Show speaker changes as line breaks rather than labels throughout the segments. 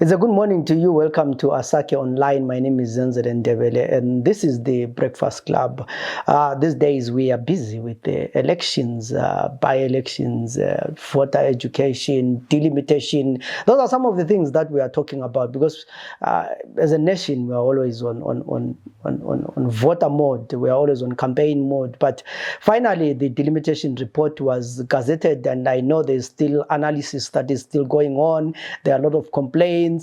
It's a good morning to you. Welcome to Asake Online. My name is Zenzele Ndebele, and this is the Breakfast Club. These days we are busy with the elections, by-elections, voter education, delimitation. Those are some of the things that we are talking about because as a nation, we are always on voter mode. We are always on campaign mode. But finally, the delimitation report was gazetted, and I know there's still analysis that is still going on. There are a lot of complaints.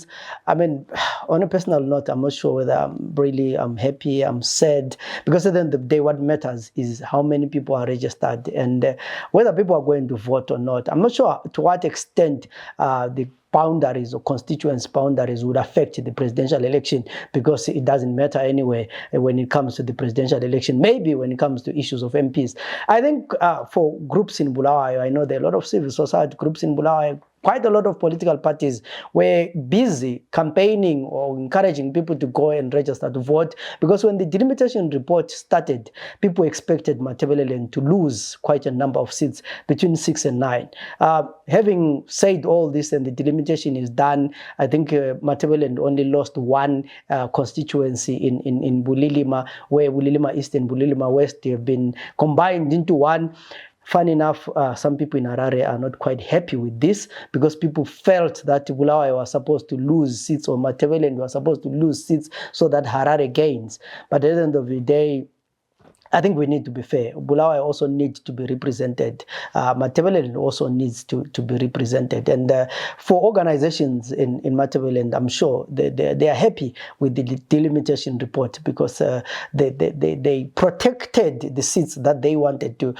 I mean, on a personal note, I'm not sure whether I'm happy, I'm sad, because at the end of the day, what matters is how many people are registered and whether people are going to vote or not. I'm not sure to what extent the boundaries or constituency boundaries would affect the presidential election, because it doesn't matter anyway when it comes to the presidential election. Maybe when it comes to issues of MPs. I think for groups in Bulawayo, I know there are a lot of civil society groups in Bulawayo. Quite a lot of political parties were busy campaigning or encouraging people to go and register to vote, because when the delimitation report started, people expected Matabeleland to lose quite a number of seats, between 6 and 9. Having said all this and the delimitation is done, I think Matabeleland only lost one constituency in Bulilima, where Bulilima East and Bulilima West have been combined into one. Funny enough, some people in Harare are not quite happy with this, because people felt that Bulawayo was supposed to lose seats, or Matabeleland was supposed to lose seats so that Harare gains. But at the end of the day, I think we need to be fair. Bulawayo also needs to be represented. Matabeleland also needs to be represented. And for organizations in Matabeleland, I'm sure they are happy with the delimitation report, because they protected the seats that they wanted to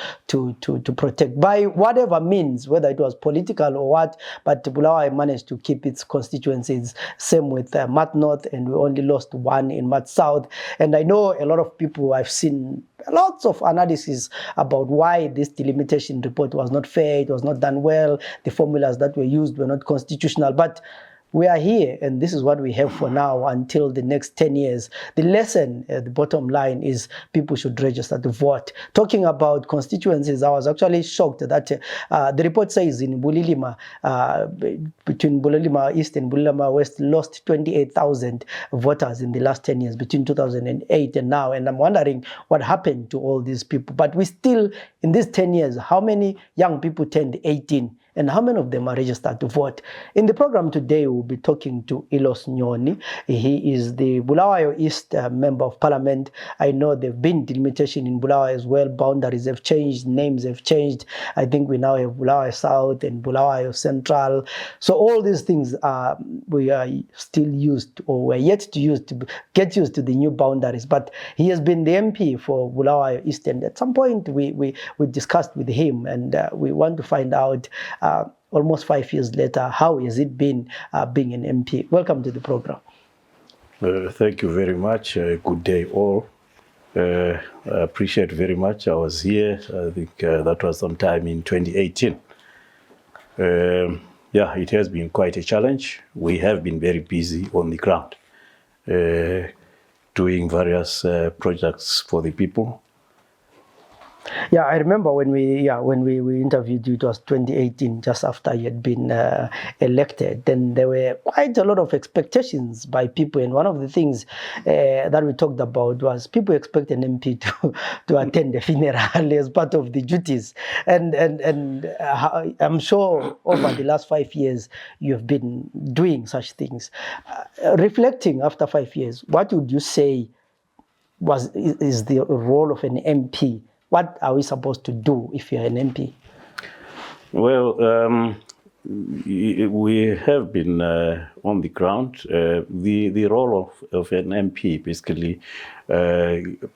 protect by whatever means, whether it was political or what. But Bulawayo managed to keep its constituencies. Same with Mat North, and we only lost one in Mat South. And I know a lot of people, I've seen lots of analysis about why this delimitation report was not fair, it was not done well, the formulas that were used were not constitutional. But we are here, and this is what we have for now until the next 10 years. The lesson, the bottom line, is people should register to vote. Talking about constituencies, I was actually shocked that the report says in Bulilima, between Bulilima East and Bulilima West, lost 28,000 voters in the last 10 years, between 2008 and now. And I'm wondering what happened to all these people. But we still, in these 10 years, how many young people turned 18? And how many of them are registered to vote? In the program today, we'll be talking to Hon.Ilos Nyoni. He is the Bulawayo East Member of Parliament. I know there have been delimitation in Bulawayo as well. Boundaries have changed, names have changed. I think we now have Bulawayo South and Bulawayo Central. So all these things we are still used, or we're yet to get used to the new boundaries. But he has been the MP for Bulawayo East, and at some point we discussed with him, and we want to find out almost 5 years later, how has it been being an MP? Welcome to the program.
Thank you very much. Good day all. I appreciate very much. I was here, I think that was sometime in 2018. Yeah, it has been quite a challenge. We have been very busy on the ground, doing various projects for the people.
Yeah, I remember when we interviewed you, it was 2018, just after you had been elected. Then there were quite a lot of expectations by people, and one of the things that we talked about was people expect an MP to attend the funeral as part of the duties. And I'm sure over the last 5 years you have been doing such things. Reflecting after 5 years, what would you say is the role of an MP? What are we supposed to do if you're an MP?
Well, we have been on the ground. The role of an MP, basically,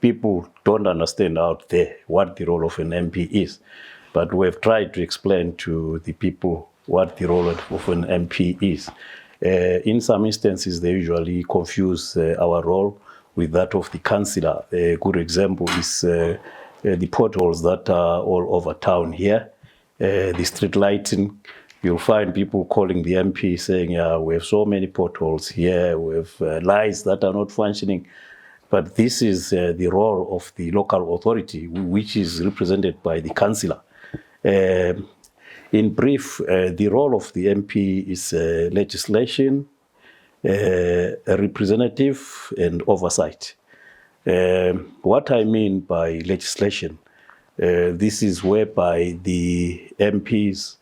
people don't understand out there what the role of an MP is. But we've tried to explain to the people what the role of an MP is. In some instances, they usually confuse our role with that of the councillor. A good example is the potholes that are all over town here, the street lighting. You'll find people calling the MP saying, yeah, we have so many potholes here, we have lights that are not functioning. But this is the role of the local authority, which is represented by the councillor. In brief, the role of the MP is legislation, representative and oversight. What I mean by legislation, this is whereby the MPs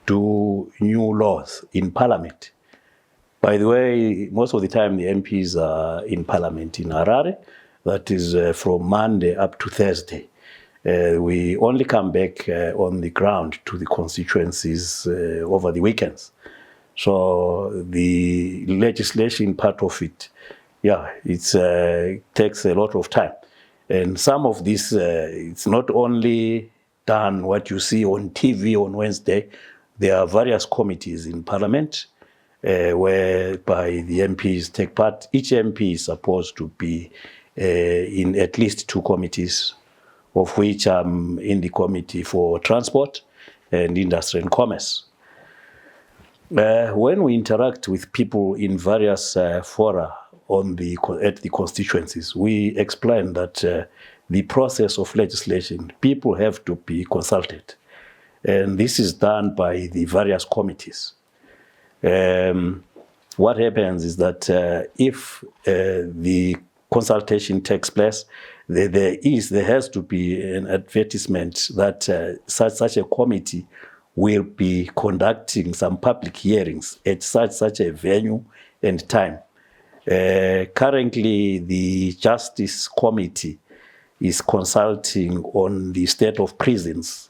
do new laws in Parliament. By the way, most of the time the MPs are in Parliament in Harare. That is from Monday up to Thursday. We only come back on the ground to the constituencies over the weekends. So the legislation part of it, yeah, it takes a lot of time. And some of this, it's not only done what you see on TV on Wednesday. There are various committees in Parliament whereby the MPs take part. Each MP is supposed to be in at least 2 committees, of which I'm in the committee for transport and industry and commerce. When we interact with people in various fora at the constituencies, we explain that the process of legislation, people have to be consulted. And this is done by the various committees. What happens is that if the consultation takes place, there has to be an advertisement that such a committee will be conducting some public hearings at such a venue and time. Currently, the Justice Committee is consulting on the state of prisons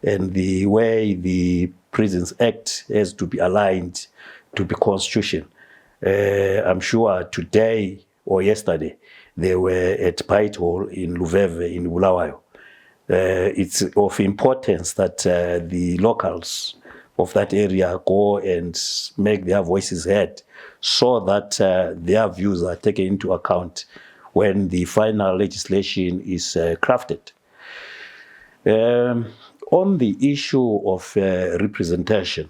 and the way the Prisons Act has to be aligned to the Constitution. I'm sure today or yesterday they were at Byte Hall in Luveve in Bulawayo. It's of importance that the locals of that area go and make their voices heard so that their views are taken into account when the final legislation is crafted. On the issue of representation,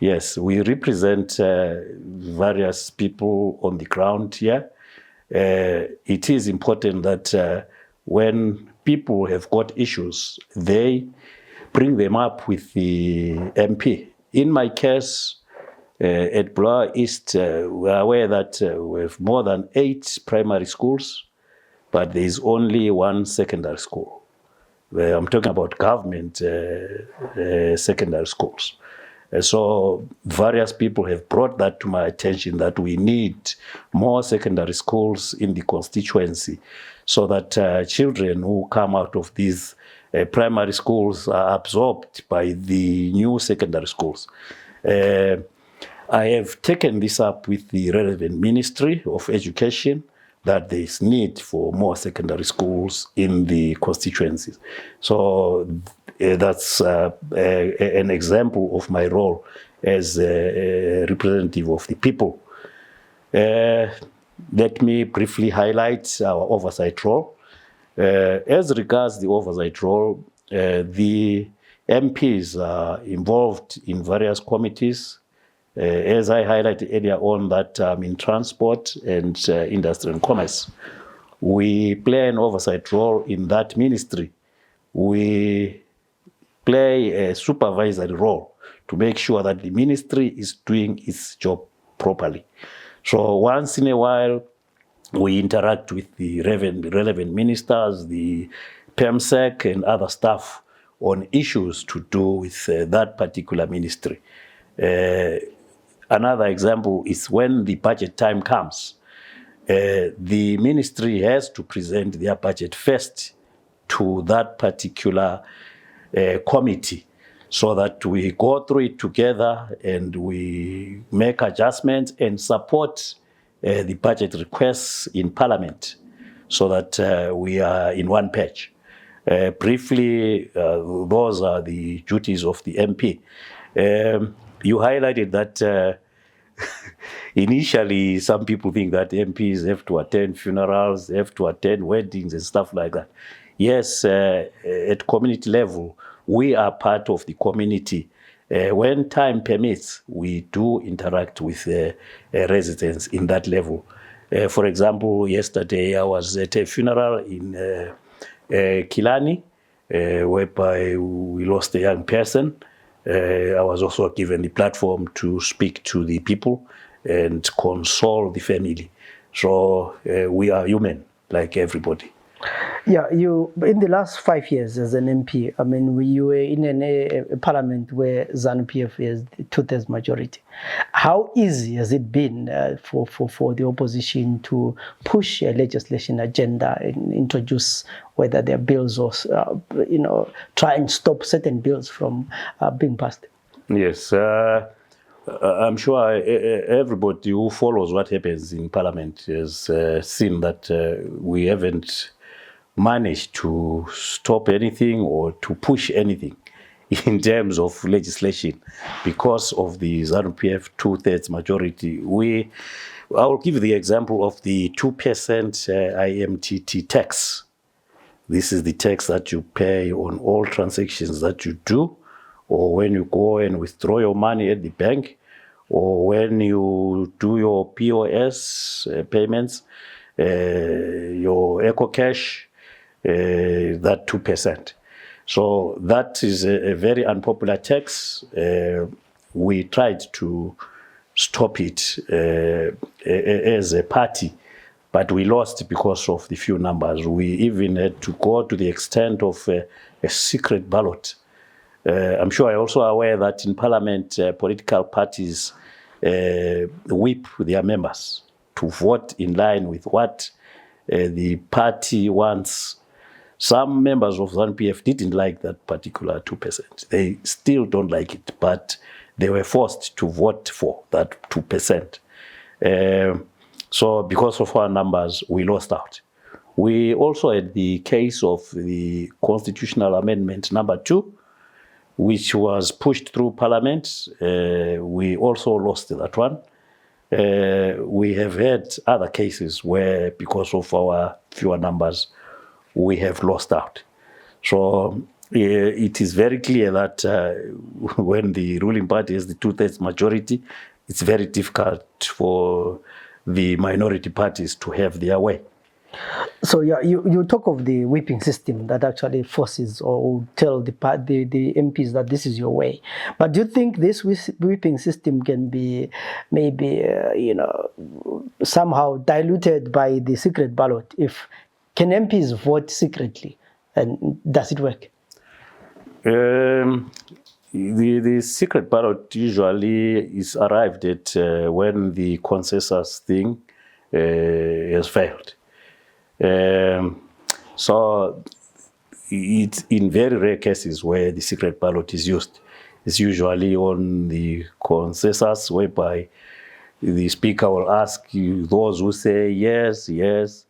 yes, we represent various people on the ground here. It is important that when people have got issues, they bring them up with the MP. In my case, at Bulawayo East, we are aware that we have more than 8 primary schools, but there is only 1 secondary school. I'm talking about government secondary schools. So various people have brought that to my attention that we need more secondary schools in the constituency so that children who come out of these primary schools are absorbed by the new secondary schools. I have taken this up with the relevant Ministry of Education that there is need for more secondary schools in the constituencies. So that's an example of my role as a representative of the people. Let me briefly highlight our oversight role. As regards the oversight role, the MPs are involved in various committees. As I highlighted earlier on, that in transport and industry and commerce, we play an oversight role in that ministry. We play a supervisory role to make sure that the ministry is doing its job properly. So once in a while, we interact with the relevant ministers, the PEMSEC and other staff on issues to do with that particular ministry. Another example is when the budget time comes, the ministry has to present their budget first to that particular committee so that we go through it together and we make adjustments and support the budget requests in Parliament so that we are in one page. Briefly, those are the duties of the MP. You highlighted that initially some people think that MPs have to attend funerals, have to attend weddings and stuff like that. Yes, at community level, we are part of the community. When time permits, we do interact with residents in that level. For example, yesterday I was at a funeral in Kilani, whereby we lost a young person. I was also given the platform to speak to the people and console the family. So we are human, like everybody.
Yeah, you in the last 5 years as an MP, I mean, you were in a parliament where ZANU-PF is the two-thirds majority. How easy has it been for the opposition to push a legislation agenda and introduce whether their bills or try and stop certain bills from being passed?
Yes, I'm sure everybody who follows what happens in Parliament has seen that we haven't managed to stop anything or to push anything in terms of legislation because of the ZANU-PF two-thirds majority. I will give you the example of the 2% IMTT tax. This is the tax that you pay on all transactions that you do, or when you go and withdraw your money at the bank, or when you do your POS payments, your Eco Cash, that 2%. So that is a very unpopular tax. We tried to stop it as a party, but we lost because of the few numbers. We even had to go to the extent of a secret ballot. I'm sure you're also aware that in Parliament, political parties whip their members to vote in line with what the party wants. Some members of ZANU-PF didn't like that particular 2%. They still don't like it, but they were forced to vote for that 2%. So because of our numbers, we lost out. We also had the case of the constitutional amendment number 2, which was pushed through Parliament. We also lost that one. We have had other cases where, because of our fewer numbers, we have lost out. So it is very clear that when the ruling party has the two-thirds majority, it's very difficult for the minority parties to have their way.
So yeah, you talk of the whipping system that actually forces or tell the MPs that this is your way. But do you think this whipping system can be maybe somehow diluted by the secret ballot? Can MPs vote secretly, and does it work?
The secret ballot usually is arrived at when the consensus thing has failed. So it's in very rare cases where the secret ballot is used. It's usually on the consensus, whereby the speaker will ask you those who say yes, yes,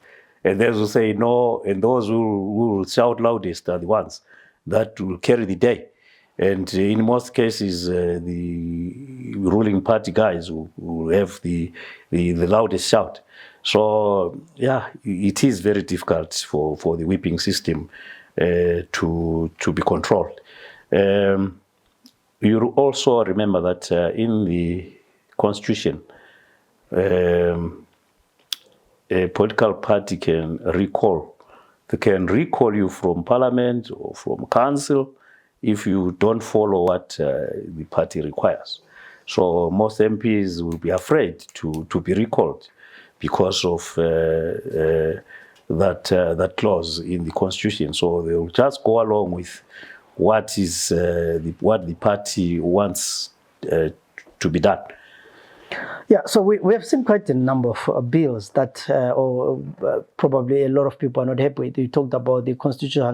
and those who say no, and those who will shout loudest are the ones that will carry the day. And in most cases, the ruling party guys will have the loudest shout. So yeah, it is very difficult for the whipping system to be controlled. You also remember that in the Constitution, a political party can recall. They can recall you from Parliament or from Council if you don't follow what the party requires. So most MPs will be afraid to be recalled because of that clause in the Constitution. So they will just go along with what is what the party wants to be done.
Yeah, so we have seen quite a number of bills that probably a lot of people are not happy with. You talked about the Constitutional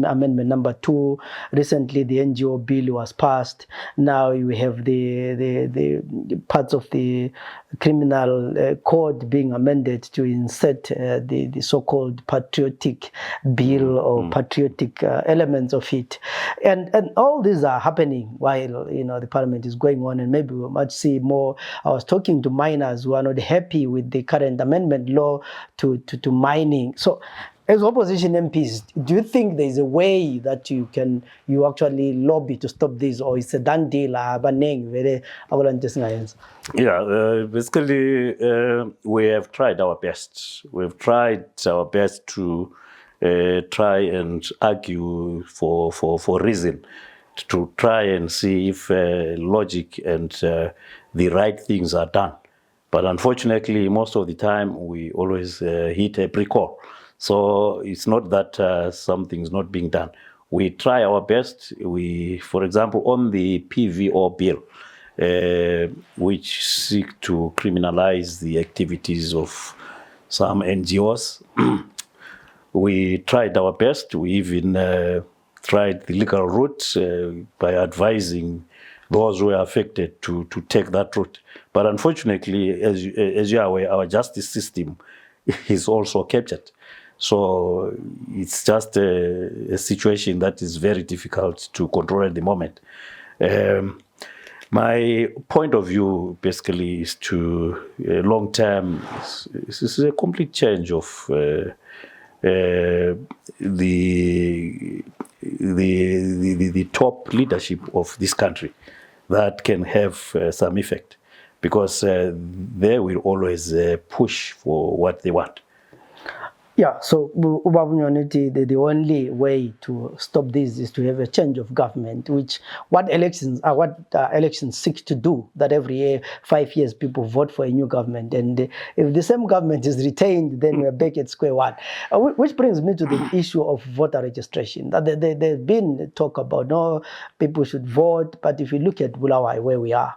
Amendment number 2. Recently, the NGO bill was passed. Now we have the parts of the criminal code being amended to insert the so-called patriotic bill or patriotic elements of it. And all these are happening while the parliament is going on, and maybe we might see more. I was talking to miners who are not happy with the current amendment law to mining. So as opposition MPs, do you think there's a way that you actually lobby to stop this, or it's a done deal?
Yeah, basically, we have tried our best. We've tried our best to try and argue for reason, to try and see if logic and the right things are done. But unfortunately, most of the time, we always hit a brick wall. So it's not that something's not being done. We try our best. For example, on the PVO bill, which seek to criminalize the activities of some NGOs, we tried our best. We even tried the legal route by advising those who were affected to take that route. But unfortunately, as you are aware, our justice system is also captured. So it's just a situation that is very difficult to control at the moment. My point of view basically is to long term, this is a complete change of the top leadership of this country that can have some effect, because they will always push for what they want.
Yeah, so the only way to stop this is to have a change of government, which what elections seek to do, that every year, 5 years, people vote for a new government. And if the same government is retained, then we're back at square one. Which brings me to the issue of voter registration. There's been talk about, no, people should vote, but if you look at Bulawayo, where we are,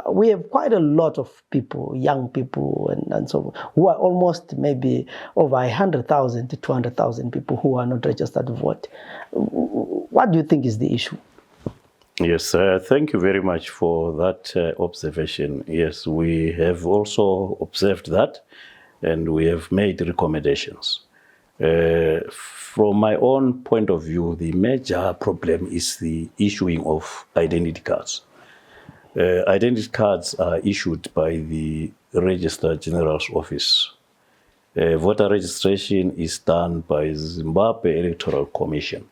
we have quite a lot of people, young people, and so on, who are almost maybe over 100,000 to 200,000 people who are not registered to vote. What do you think is the issue?
Yes, thank you very much for that observation. Yes, we have also observed that, and we have made recommendations. From my own point of view, the major problem is the issuing of identity cards. Identity cards are issued by the Registrar General's office. Voter registration is done by Zimbabwe Electoral Commission.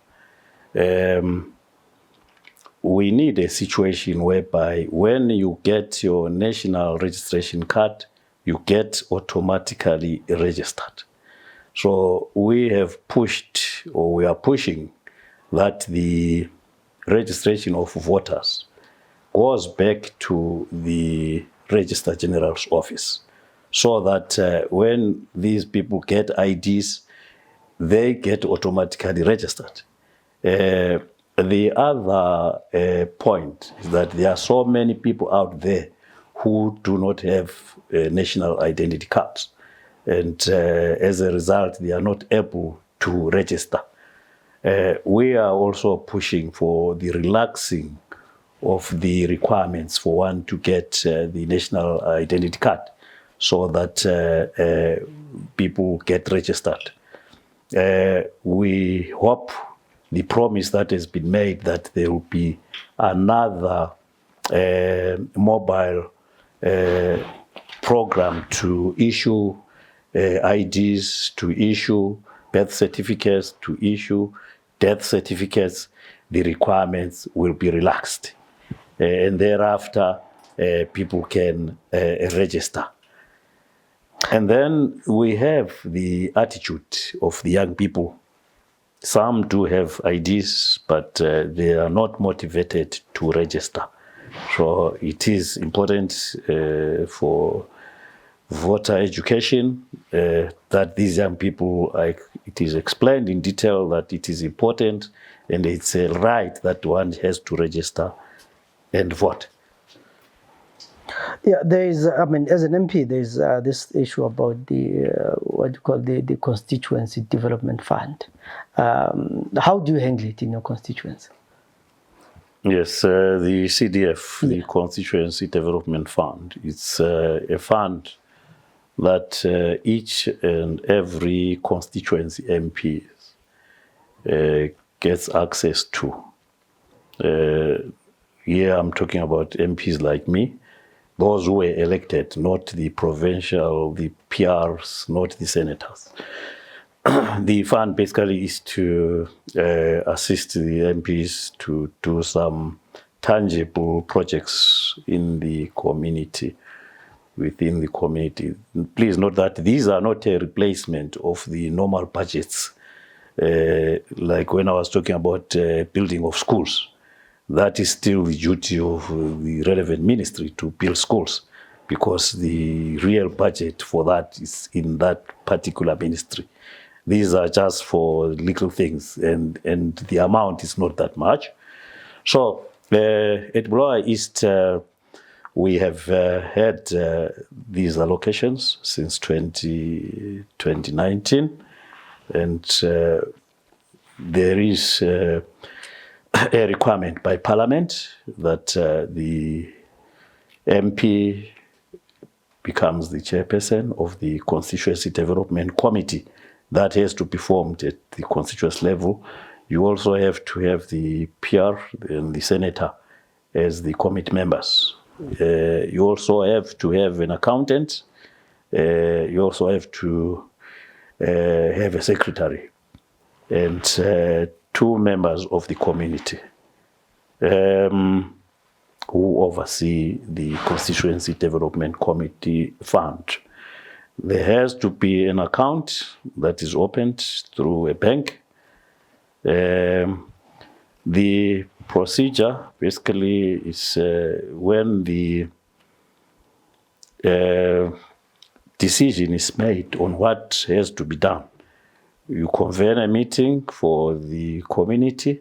We need a situation whereby when you get your national registration card, you get automatically registered. So we have pushed, or we are pushing, that the registration of voters goes back to the Registrar General's office, so that when these people get IDs, they get automatically registered. The other point is that there are so many people out there who do not have national identity cards, and as a result, they are not able to register. We are also pushing for the relaxing of the requirements for one to get the national identity card, so that people get registered. We hope the promise that has been made that there will be another mobile program to issue IDs, to issue birth certificates, to issue death certificates, the requirements will be relaxed. And thereafter, people can register. And then we have the attitude of the young people. Some do have IDs, but they are not motivated to register. So it is important for voter education that these young people, it is explained in detail that it is important and it's a right that one has to register and vote.
Yeah, there is, as an MP, there's this issue about the, what you call the Constituency Development Fund. How do you handle it in your constituency?
Yes, the CDF, the Constituency Development Fund, it's a fund that each and every constituency MP gets access to. Here I'm talking about MPs like me, those who were elected, not the provincial, the PRs, not the senators. The fund basically is to assist the MPs to do some tangible projects in the community, within the community. Please note that these are not a replacement of the normal budgets. Like when I was talking about building of schools, that is still the duty of the relevant ministry to build schools. because the real budget for that is in that particular ministry. These are just for little things, and the amount is not that much. So at Bulawayo East, we have had these allocations since 2019, and there is a requirement by Parliament that the MP becomes the chairperson of the Constituency Development Committee. That has to be formed at the constituency level. You also have to have the PR and the senator as the committee members. You also have to have an accountant. You also have to have a secretary and 2 members of the community who oversee the Constituency Development Committee Fund. There has to be an account that is opened through a bank. The procedure basically is when the decision is made on what has to be done. You convene a meeting for the community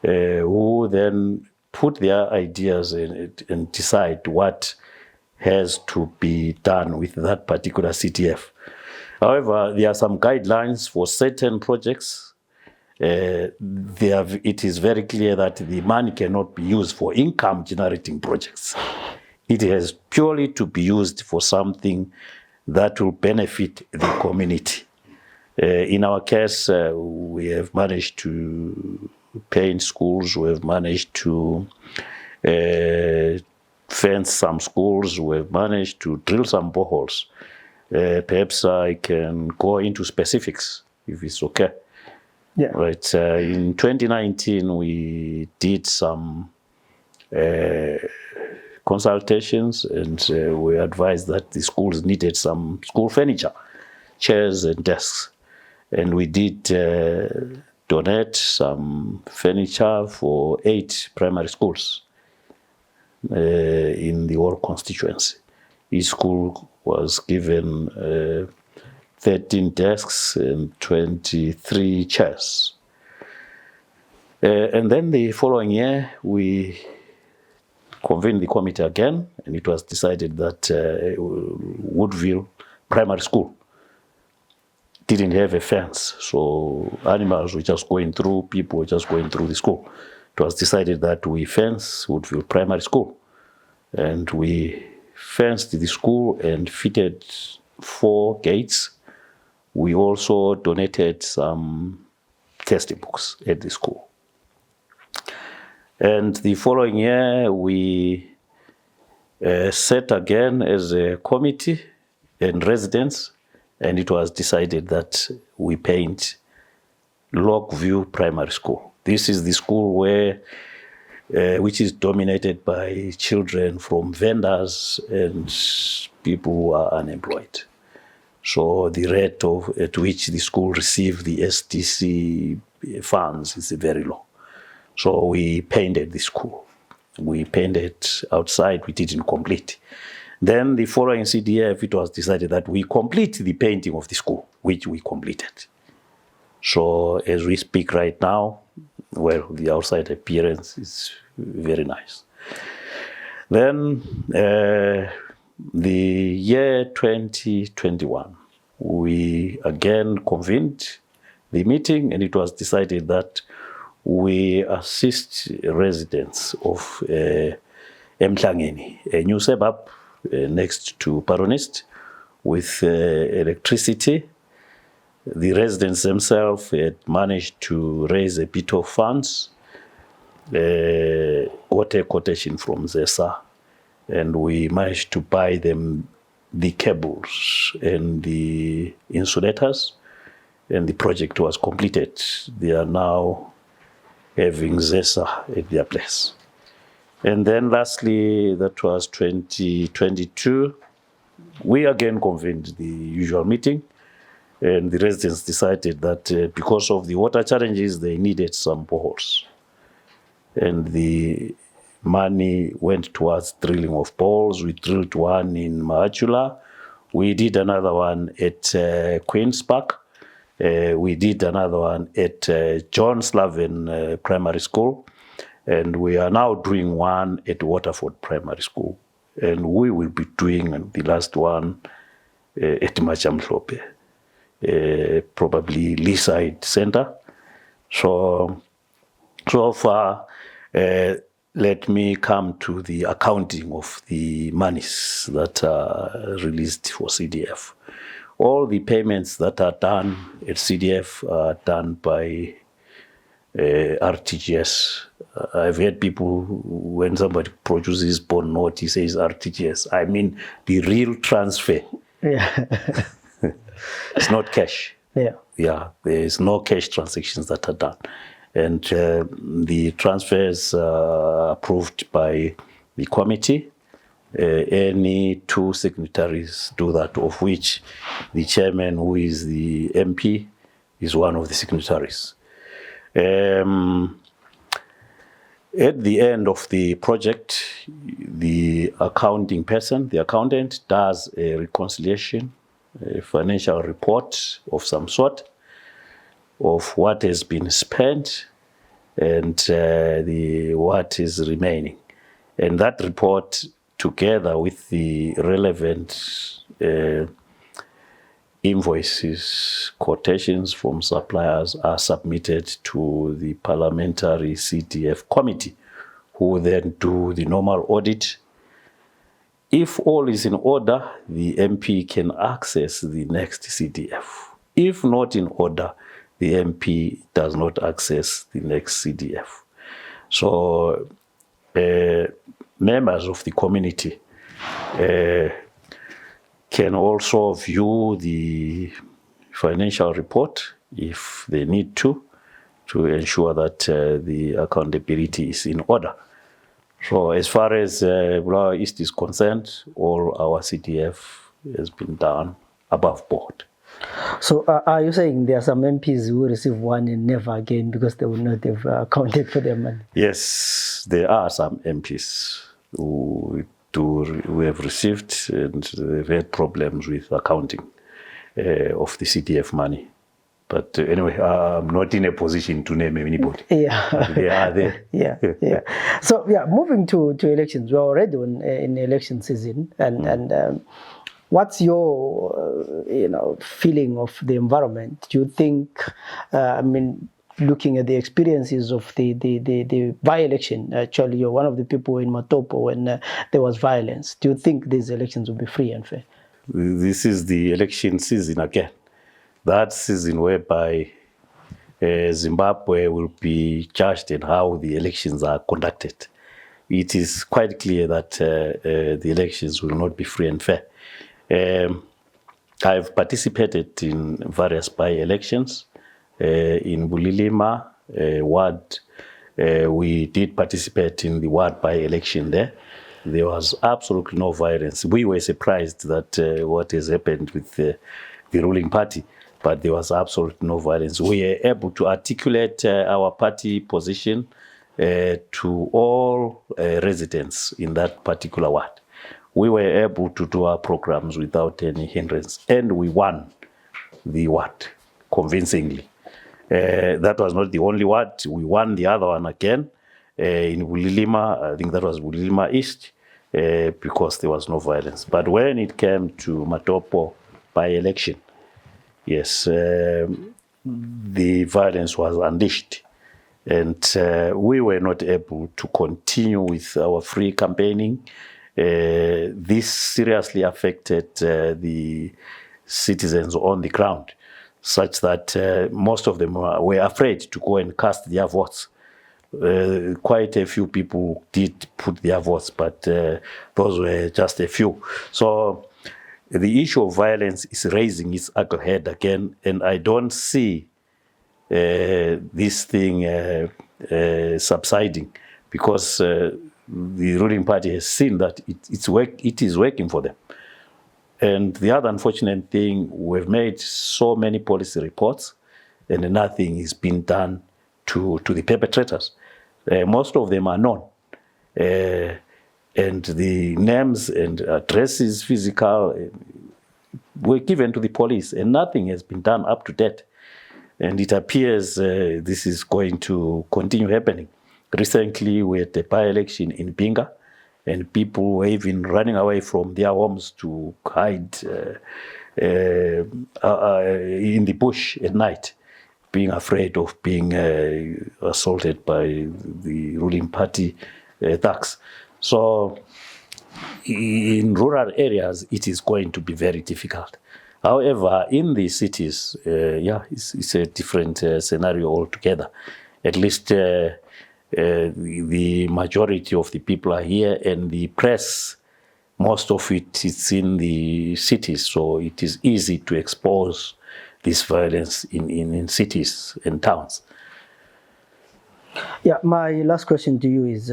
who then put their ideas in it and decide what has to be done with that particular CTF. However, there are some guidelines for certain projects. It is very clear that the money cannot be used for income generating projects. It has purely to be used for something that will benefit the community. In our case, we have managed to paint schools, we have managed to fence some schools, we have managed to drill some boreholes. Perhaps I can go into specifics if it's okay.
Yeah.
Right. In 2019, we did some consultations, and we advised that the schools needed some school furniture, chairs and desks. And we did donate some furniture for 8 primary schools in the whole constituency. Each school was given 13 desks and 23 chairs. And then the following year, we convened the committee again, and it was decided that Woodville Primary School didn't have a fence, so animals were just going through, people were just going through the school. It was decided that we fence Woodville Primary School, and we fenced the school and fitted 4 gates. We also donated some textbooks at the school. And the following year, we sat again as a committee and residents, and it was decided that we paint Lockview Primary School. This is the school where, which is dominated by children from vendors and people who are unemployed. So the rate at which the school receives the SDC funds is very low. So we painted the school. We painted outside, we didn't complete. Then the following CDF, it was decided that we complete the painting of the school, which we completed. So as we speak right now, well, the outside appearance is very nice. Then the year 2021, we again convened the meeting, and it was decided that we assist residents of Emhlangeni, a new suburb next to Parliamentary, with electricity. The residents themselves had managed to raise a bit of funds, got a quotation from ZESA, and we managed to buy them the cables and the insulators, and the project was completed. They are now having ZESA at their place. And then lastly, that was 2022, we again convened the usual meeting, and the residents decided that because of the water challenges, they needed some boreholes. And the money went towards drilling of balls. We drilled one in Mahachula. We did another one at Queen's Park. We did another one at John Slaven Primary School. And we are now doing one at Waterford Primary School. And we will be doing the last one at Machamhlope, probably Leaside Center. So far, let me come to the accounting of the monies that are released for CDF. All the payments that are done at CDF are done by RTGS. I've heard people, when somebody produces bond note, he says RTGS. I mean the real transfer.
Yeah.
It's not cash.
Yeah.
Yeah, there is no cash transactions that are done. And the transfers are approved by the committee. Any two signatories do that, of which the chairman, who is the MP, is one of the signatories. At the end of the project, the accounting person, the accountant, does a reconciliation, a financial report of some sort of what has been spent and what is remaining. And that report, together with the relevant invoices, quotations from suppliers, are submitted to the Parliamentary CDF committee, who then do the normal audit. If all is in order, the MP can access the next CDF. If not in order, the MP does not access the next CDF. So members of the community can also view the financial report if they need to ensure that the accountability is in order. So as far as Bulawayo East is concerned, all our CDF has been done above board.
So are you saying there are some MPs who receive one and never again because they will not have accounted for their money?
Yes, there are some MPs who have received and they've had problems with accounting of the CDF money. But anyway, I'm not in a position to name anybody.
Yeah.
They are there.
Yeah. So moving to elections. We're already in election season, and what's your feeling of the environment? Do you think, looking at the experiences of the by-election, actually you're one of the people in Matopo when there was violence. Do you think these elections will be free and fair?
This is the election season again. That season whereby Zimbabwe will be judged in how the elections are conducted. It is quite clear that the elections will not be free and fair. I've participated in various by-elections. In Bulilima ward, we did participate in the ward by-election there. There was absolutely no violence. We were surprised that what has happened with the ruling party, but there was absolutely no violence. We were able to articulate our party position to all residents in that particular ward. We were able to do our programs without any hindrance, and we won the ward convincingly. That was not the only ward. We won the other one again in Bulilima. I think that was Bulilima East because there was no violence. But when it came to Matopo by-election, yes, the violence was unleashed. And we were not able to continue with our free campaigning. This seriously affected the citizens on the ground, such that most of them were afraid to go and cast their votes. Quite a few people did put their votes, but those were just a few. So the issue of violence is raising its ugly head again, and I don't see this thing subsiding, because the ruling party has seen that it is working for them. And the other unfortunate thing, we've made so many policy reports and nothing is being done to the perpetrators. Most of them are known. and the names and addresses, physical, were given to the police, and nothing has been done up to date. And it appears this is going to continue happening. Recently, we had a by-election in Binga, and people were even running away from their homes to hide in the bush at night, being afraid of being assaulted by the ruling party thugs. So in rural areas, it is going to be very difficult. However, in the cities, it's a different scenario altogether. At least the majority of the people are here, and the press, most of it is in the cities, so it is easy to expose this violence in cities and towns.
Yeah, my last question to you is,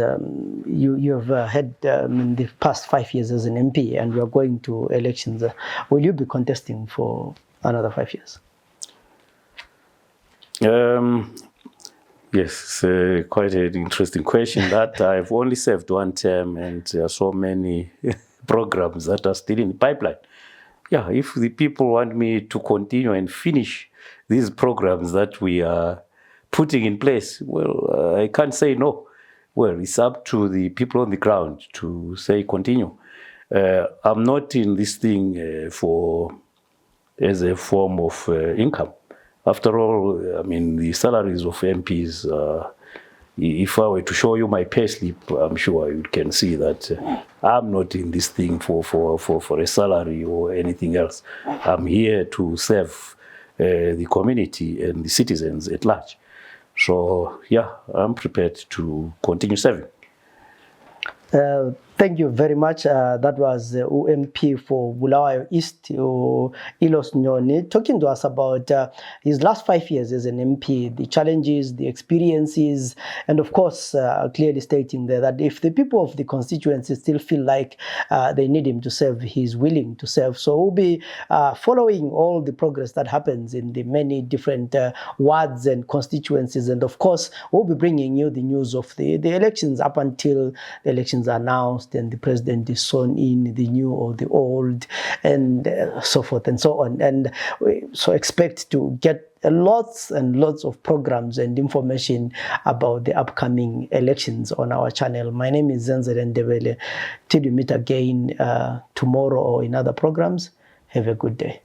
you have had in the past 5 years as an MP, and you are going to elections. Will you be contesting for another 5 years?
Yes, it's quite an interesting question. That I've only served one term, and there are so many programs that are still in the pipeline. Yeah, if the people want me to continue and finish these programs that we are putting in place, well, I can't say no. Well, it's up to the people on the ground to say continue. I'm not in this thing as a form of income. After all, I mean, the salaries of MPs, if I were to show you my payslip, I'm sure you can see that I'm not in this thing for a salary or anything else. I'm here to serve the community and the citizens at large. So, yeah, I'm prepared to continue serving.
Thank you very much. That was OMP for Bulawayo East, Hon.Ilos Nyoni, talking to us about his last 5 years as an MP, the challenges, the experiences, and of course, clearly stating there that if the people of the constituency still feel like they need him to serve, he's willing to serve. So we'll be following all the progress that happens in the many different wards and constituencies. And of course, we'll be bringing you the news of the elections up until the elections are announced and the president is sworn in, the new or the old, and so forth and so on. And so expect to get lots and lots of programs and information about the upcoming elections on our channel. My name is Zenzele Ndebele. Till we meet again tomorrow or in other programs, have a good day.